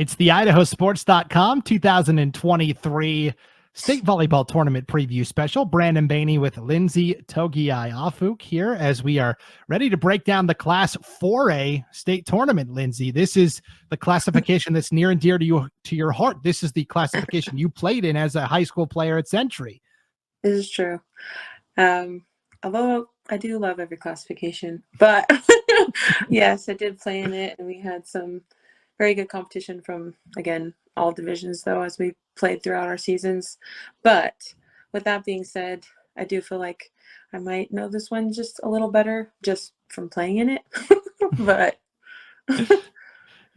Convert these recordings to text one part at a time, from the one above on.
It's the IdahoSports.com 2023 State Volleyball Tournament Preview Special. Brandon Baney with Lynnsie, Togiai-Ah, Fook here as we are ready to break down the Class 4A State Tournament, Lynnsie. This is the classification that's near and dear to your heart. This is the classification you played in as a high school player at Century. This is true. Although I do love every classification, but yes, I did play in it, and we had some very good competition from, again, all divisions, though, as we played throughout our seasons. But with that being said, I do feel like I might know this one just a little better just from playing in it. But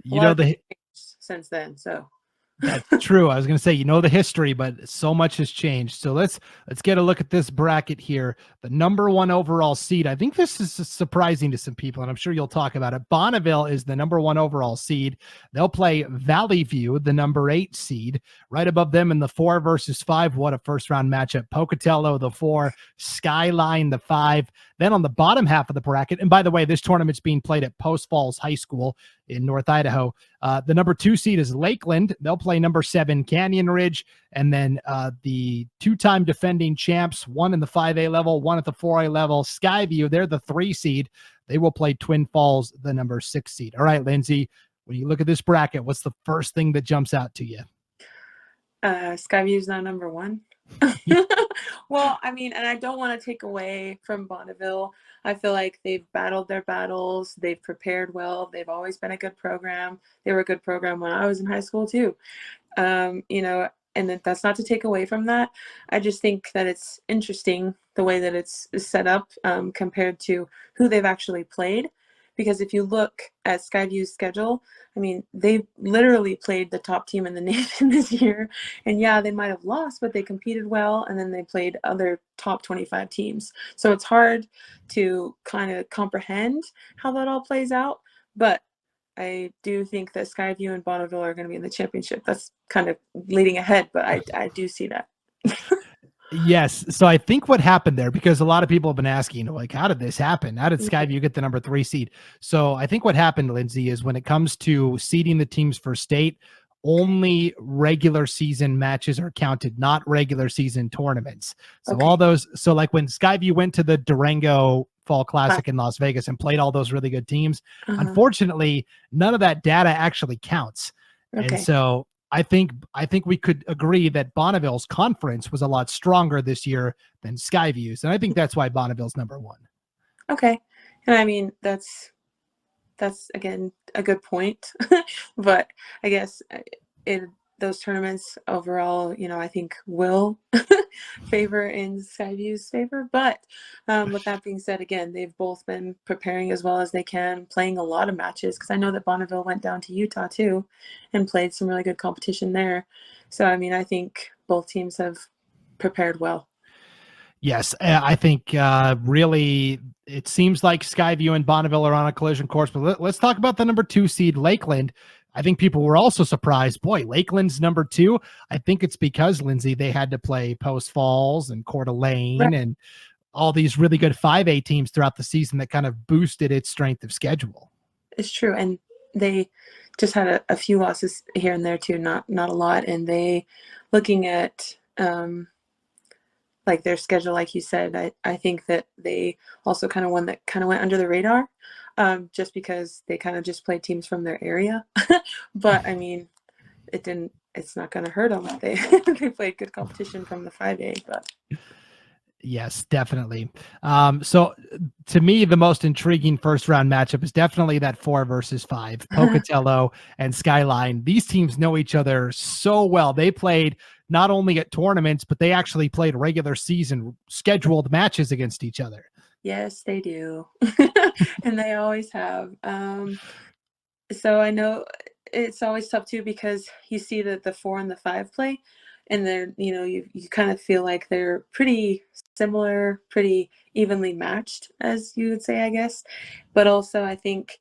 you know the since then, so that's true. I was going to say, you know the history, but so much has changed. So let's get a look at this bracket here. The number 1 overall seed. I think this is surprising to some people, and I'm sure you'll talk about it. Bonneville is the number 1 overall seed. They'll play Valley View, the number 8 seed. Right above them in the 4 versus 5. What a first round matchup. Pocatello, the 4, Skyline, the 5. Then on the bottom half of the bracket, and by the way, this tournament's being played at Post Falls High School in North Idaho. The number 2 seed is Lakeland. They'll play number 7 Canyon Ridge. And then the 2-time defending champs, 1 in the 5A level, 1 at the 4A level, Skyview, they're the 3 seed. They will play Twin Falls, the number 6 seed. All right, Lynnsie, when you look at this bracket, what's the first thing that jumps out to you? Skyview's not number 1. Well, I mean, and I don't want to take away from Bonneville. I feel like they've battled their battles. They've prepared well. They've always been a good program. They were a good program when I was in high school too. And that's not to take away from that. I just think that it's interesting the way that it's set up compared to who they've actually played. Because if you look at Skyview's schedule, I mean, they literally played the top team in the nation this year. And yeah, they might have lost, but they competed well. And then they played other top 25 teams. So it's hard to kind of comprehend how that all plays out. But I do think that Skyview and Bonneville are going to be in the championship. That's kind of leading ahead, but I do see that. Yes. So I think what happened there, because a lot of people have been asking, like, how did this happen? How did Skyview get the number 3 seed? So I think what happened, Lynnsie, is when it comes to seeding the teams for state, only regular season matches are counted, not regular season tournaments. So all those, so like when Skyview went to the Durango Fall Classic in Las Vegas and played all those really good teams, unfortunately, none of that data actually counts. And so I think we could agree that Bonneville's conference was a lot stronger this year than Skyview's. And I think that's why Bonneville's number 1. Okay. And I mean, that's again, a good point, but I guess in those tournaments overall, I think will favor in Skyview's favor. But with that being said, again, they've both been preparing as well as they can, playing a lot of matches, because I know that Bonneville went down to Utah too and played some really good competition there. So, I mean, I think both teams have prepared well. Yes, I think really it seems like Skyview and Bonneville are on a collision course. But let's talk about the number 2 seed, Lakeland. I think people were also surprised. Boy, Lakeland's number 2. I think it's because, Lynnsie, they had to play Post Falls and Coeur d'Alene and all these really good 5A teams throughout the season that kind of boosted its strength of schedule. It's true. And they just had a few losses here and there too, not a lot. And they, looking at like their schedule, like you said, I think that they also kind of went under the radar, just because they kind of just played teams from their area. But I mean, it's not going to hurt them. They played good competition from the 5A, but yes, definitely. So to me, the most intriguing first round matchup is definitely that 4 versus 5, Pocatello and Skyline. These teams know each other so well. They played not only at tournaments, but they actually played regular season scheduled matches against each other. Yes, they do. And they always have. So I know it's always tough too, because you see that the 4 and the 5 play, and they're, you kind of feel like they're pretty similar, pretty evenly matched, as you would say, I guess. But also I think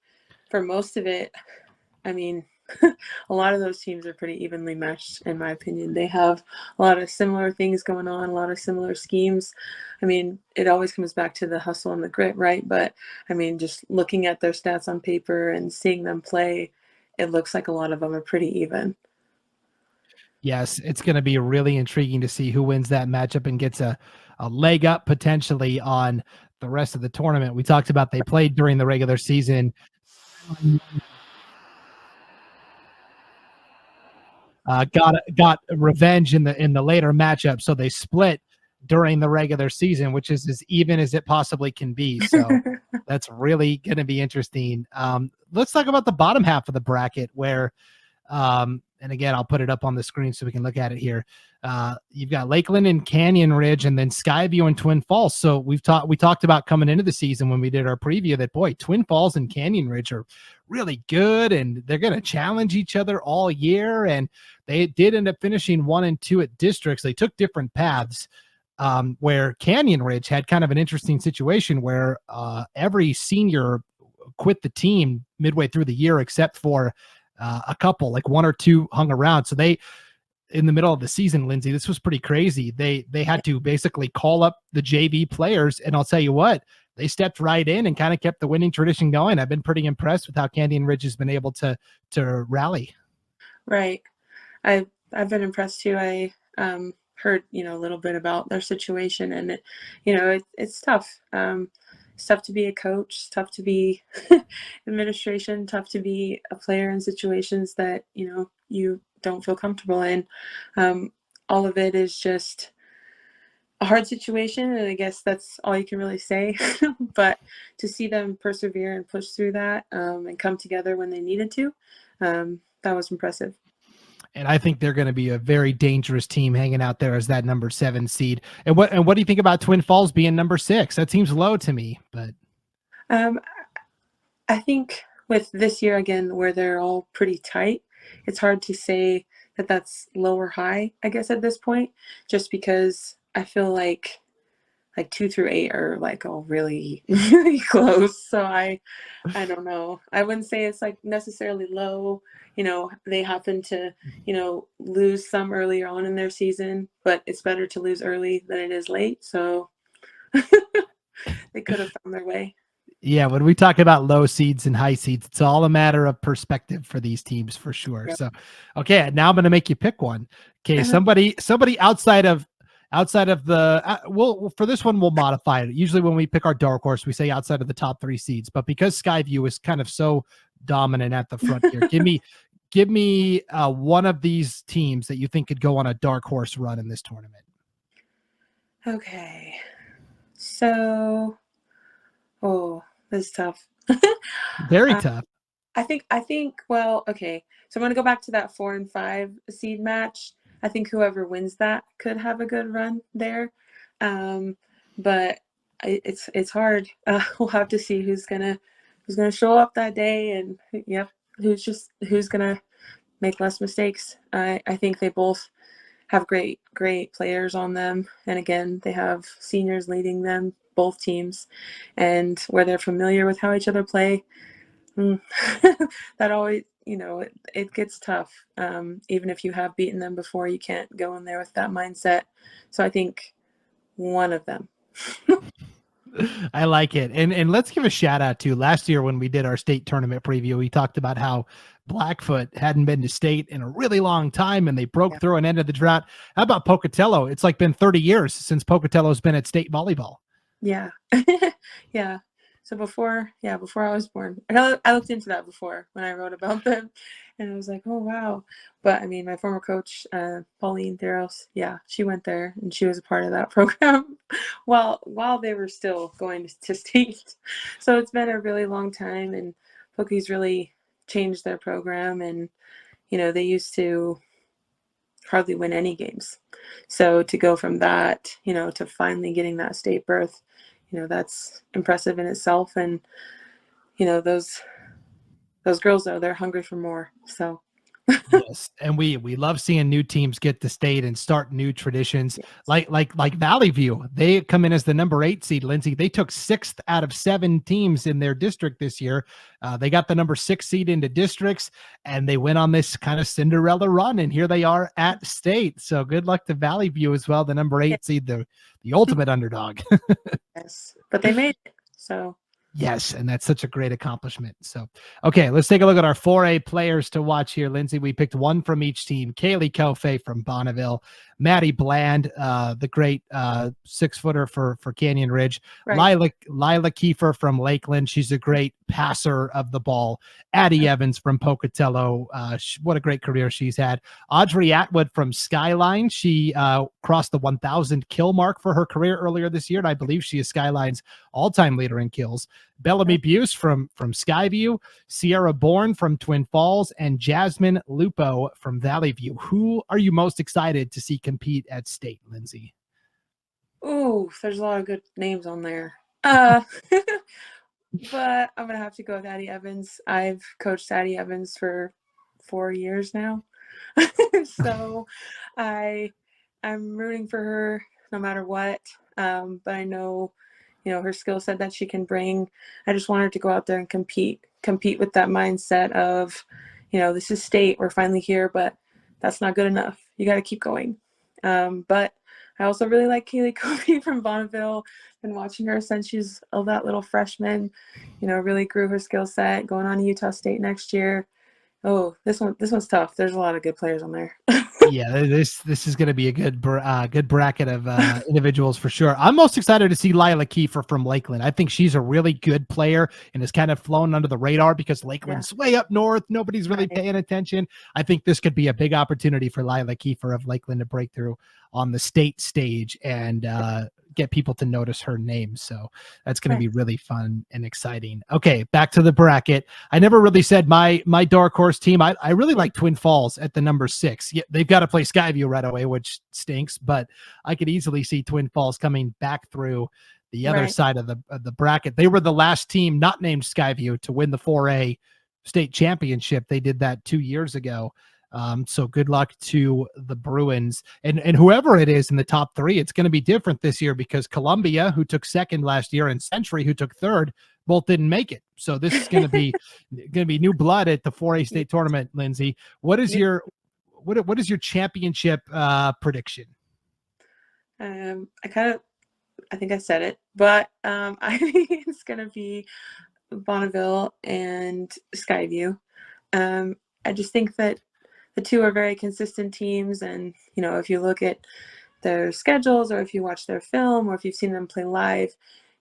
for most of it, I mean, a lot of those teams are pretty evenly matched, in my opinion. They have a lot of similar things going on, a lot of similar schemes. I mean, it always comes back to the hustle and the grit, right? But I mean, just looking at their stats on paper and seeing them play, it looks like a lot of them are pretty even. Yes, it's going to be really intriguing to see who wins that matchup and gets a leg up potentially on the rest of the tournament. We talked about they played during the regular season. Got revenge in the later matchup, so they split during the regular season, which is as even as it possibly can be. So that's really going to be interesting. Let's talk about the bottom half of the bracket where and again, I'll put it up on the screen so we can look at it here. You've got Lakeland and Canyon Ridge, and then Skyview and Twin Falls. So we talked about coming into the season when we did our preview that boy, Twin Falls and Canyon Ridge are really good, and they're going to challenge each other all year. And they did end up finishing 1 and 2 at districts. They took different paths. Where Canyon Ridge had kind of an interesting situation where every senior quit the team midway through the year except for a couple, like 1 or 2 hung around. So they, in the middle of the season, Lynnsie, this was pretty crazy. They had to basically call up the JV players, and I'll tell you what, they stepped right in and kind of kept the winning tradition going. I've been pretty impressed with how Canyon Ridge has been able to rally. Right. I've been impressed too. I heard a little bit about their situation, and it's tough. It's tough to be a coach. It's tough to be administration. Tough to be a player in situations that you don't feel comfortable in. All of it is just a hard situation, and I guess that's all you can really say. But to see them persevere and push through that and come together when they needed to, that was impressive. And I think they're going to be a very dangerous team hanging out there as that number 7 seed. And what do you think about Twin Falls being number 6? That seems low to me, but I think with this year again, where they're all pretty tight, it's hard to say that that's low or high, I guess, at this point, just because I feel like 2 through 8 are like all really, really close. So I don't know. I wouldn't say it's like necessarily low. They happen to, lose some earlier on in their season, but it's better to lose early than it is late. So they could have found their way. yeah, when we talk about low seeds and high seeds, it's all a matter of perspective for these teams for sure. Yep. So, okay, now I'm going to make you pick one. Okay, somebody outside of the we'll for this one we'll modify it. Usually when we pick our dark horse, we say outside of the top 3 seeds, but because Skyview is kind of so dominant at the front here, give me one of these teams that you think could go on a dark horse run in this tournament. Okay. So, this is tough. Very tough. I think, well, okay. So I'm going to go back to that 4 and 5 seed match. I think whoever wins that could have a good run there. But it's hard. We'll have to see who's gonna show up that day, and who's gonna make less mistakes. I think they both have great players on them, and again, they have seniors leading them, both teams, and where they're familiar with how each other play. That always, it gets tough. Even if you have beaten them before, you can't go in there with that mindset. So I think one of them. I like it. And let's give a shout out to last year when we did our state tournament preview. We talked about how Blackfoot hadn't been to state in a really long time and they broke through and ended the drought. How about Pocatello? It's like been 30 years since Pocatello's been at state volleyball. Yeah. Yeah. So before I was born, I looked into that before when I wrote about them, and I was like, oh, wow. But I mean, my former coach, Pauline Theros, yeah, she went there and she was a part of that program while they were still going to state. So it's been a really long time, and Pokey's really changed their program, and, they used to hardly win any games. So to go from that, to finally getting that state berth, that's impressive in itself. And, those girls, though, they're hungry for more. So. Yes, and we love seeing new teams get to state and start new traditions. Yes. Like Valley View, they come in as the number 8 seed. Lynnsie, they took 6th out of 7 teams in their district this year. They got the number 6 seed into districts, and they went on this kind of Cinderella run, and here they are at state. So good luck to Valley View as well, the number 8 seed, the ultimate underdog. Yes, but they made it. So Yes, and that's such a great accomplishment. So, okay, let's take a look at our 4A players to watch here, Lynnsie. We picked one from each team. Kaylee Kofe from Bonneville, Maddie Bland, the great 6-footer for Canyon Ridge, Right. Lila Kiefer from Lakeland. She's a great passer of the ball. Addie Evans from Pocatello. What a great career she's had. Audrey Atwood from Skyline. She crossed the 1,000 kill mark for her career earlier this year, and I believe she is Skyline's all-time leader in kills. Bellamy Buse from Skyview, Sierra Bourne from Twin Falls, and Jasmine Lupo from Valley View. Who are you most excited to see compete at state, Lynnsie? Ooh, there's a lot of good names on there. But I'm gonna have to go with Addie Evans. I've coached Addie Evans for 4 years now. So I'm rooting for her no matter what. But I know, her skill set that she can bring. I just want her to go out there and compete with that mindset of, this is state, we're finally here, but that's not good enough. You got to keep going. But I also really like Kaylee Kobe from Bonneville. Been watching her since she's that little freshman, really grew her skill set, going on to Utah State next year. Oh, this one's tough. There's a lot of good players on there. Yeah, this is going to be a good bracket of individuals for sure. I'm most excited to see Lila Kiefer from Lakeland. I think she's a really good player and has kind of flown under the radar because Lakeland's way up north. Nobody's really paying attention. I think this could be a big opportunity for Lila Kiefer of Lakeland to break through on the state stage and get people to notice her name. So that's going to be really fun and exciting. Okay, back to the bracket. I never really said my dark horse team. I really like Twin Falls at the number 6. Yeah, they've got to play Skyview right away, which stinks, but I could easily see Twin Falls coming back through the other side of the bracket. They were the last team not named Skyview to win the 4A state championship. They did that 2 years ago. So good luck to the Bruins and whoever it is in the top 3. It's going to be different this year because Columbia, who took second last year, and Century, who took third, both didn't make it. So this is going to be new blood at the 4A state tournament. Lynnsie, what is your championship prediction? I think I said it, but I think it's going to be Bonneville and Skyview. I just think that the two are very consistent teams, and if you look at their schedules or if you watch their film or if you've seen them play live,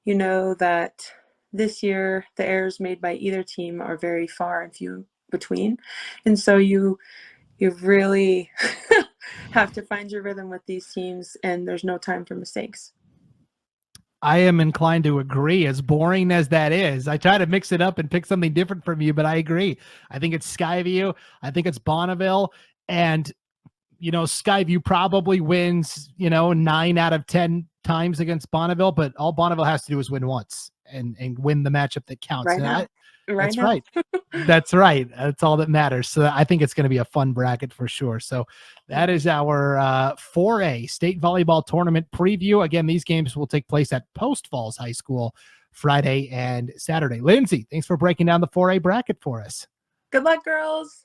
you know that this year the errors made by either team are very far and few between, and so you really have to find your rhythm with these teams, and there's no time for mistakes. I am inclined to agree, as boring as that is. I try to mix it up and pick something different from you, but I agree. I think it's Skyview. I think it's Bonneville. And, Skyview probably wins, 9 out of 10 times against Bonneville, but all Bonneville has to do is win once and win the matchup that counts. That's right. That's right. That's all that matters. So I think it's going to be a fun bracket for sure. So that is our 4A state volleyball tournament preview. Again, these games will take place at Post Falls High School Friday and Saturday. Lynnsie, thanks for breaking down the 4A bracket for us. Good luck, girls.